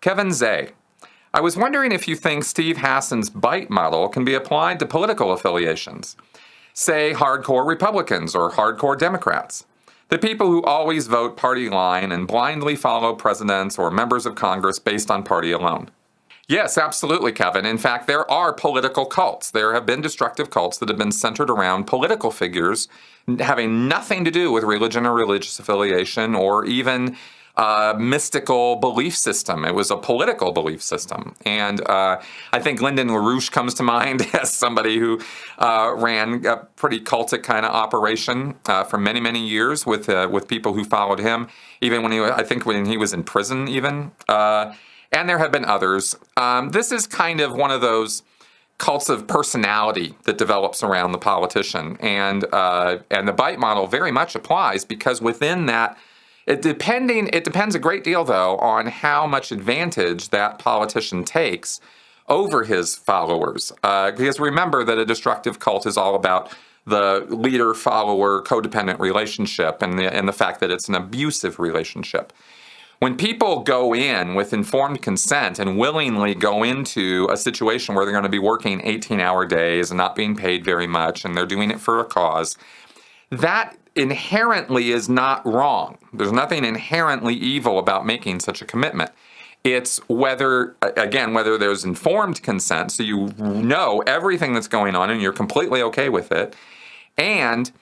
Kevin Zay. I was wondering if you think Steve Hassan's BITE model can be applied to political affiliations, say hardcore Republicans or hardcore Democrats, the people who always vote party line and blindly follow presidents or members of Congress based on party alone. Yes, absolutely, Kevin. In fact, there are political cults. There have been destructive cults that have been centered around political figures having nothing to do with religion or religious affiliation or even mystical belief system. It was a political belief system. And I think Lyndon LaRouche comes to mind as somebody who ran a pretty cultic kind of operation for many, many years with people who followed him, even when he was in prison even. And there have been others. This is kind of one of those cults of personality that develops around the politician. And the BITE model very much applies because within that, it depends a great deal, though, on how much advantage that politician takes over his followers. Because remember that a destructive cult is all about the leader-follower codependent relationship and the fact that it's an abusive relationship. When people go in with informed consent and willingly go into a situation where they're going to be working 18-hour days and not being paid very much, and they're doing it for a cause, that inherently is not wrong. There's nothing inherently evil about making such a commitment. It's whether there's informed consent, so you know everything that's going on and you're completely okay with it, and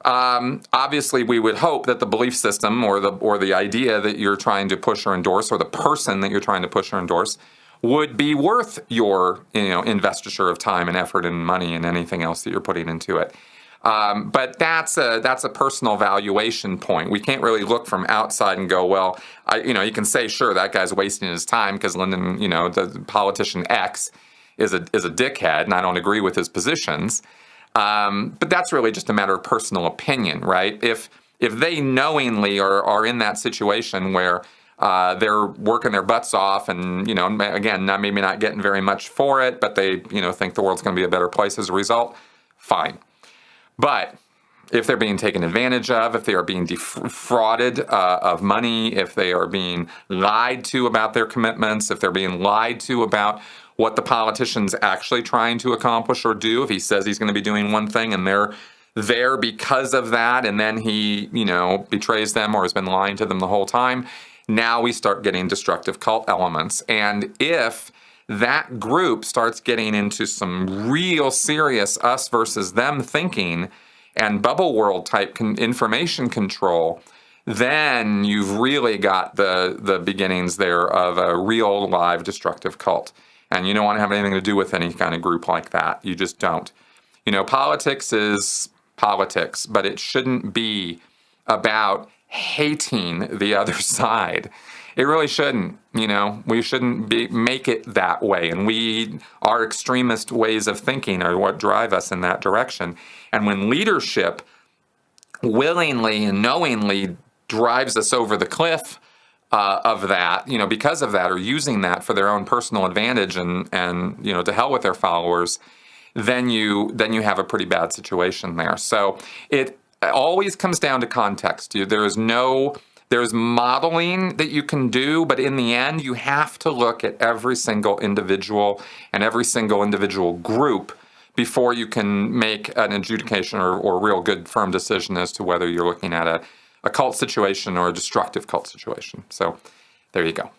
obviously we would hope that the belief system or the idea that you're trying to push or endorse or the person that you're trying to push or endorse would be worth your investiture of time and effort and money and anything else that you're putting into it. But that's a personal valuation point. We can't really look from outside and go, well, you can say, sure, that guy's wasting his time because Lyndon, the politician X is a dickhead, and I don't agree with his positions. But that's really just a matter of personal opinion, right? If they knowingly are in that situation where they're working their butts off and, again, maybe not getting very much for it, but they, think the world's going to be a better place as a result, fine. But if they're being taken advantage of, if they are being defrauded of money, if they are being lied to about their commitments, if they're being lied to about what the politician's actually trying to accomplish or do, if he says he's going to be doing one thing and they're there because of that, and then he, betrays them or has been lying to them the whole time, now we start getting destructive cult elements. And if that group starts getting into some real serious us versus them thinking and bubble world type information control, then you've really got the beginnings there of a real live destructive cult. And you don't want to have anything to do with any kind of group like that. You just don't. Politics is politics, but it shouldn't be about hating the other side. It really shouldn't. We shouldn't make it that way. And our extremist ways of thinking are what drive us in that direction. And when leadership willingly and knowingly drives us over the cliff of that, because of that, or using that for their own personal advantage and to hell with their followers, then you have a pretty bad situation there. So it always comes down to context. There's modeling that you can do, but in the end, you have to look at every single individual and every single individual group before you can make an adjudication or real good firm decision as to whether you're looking at a cult situation or a destructive cult situation. So there you go.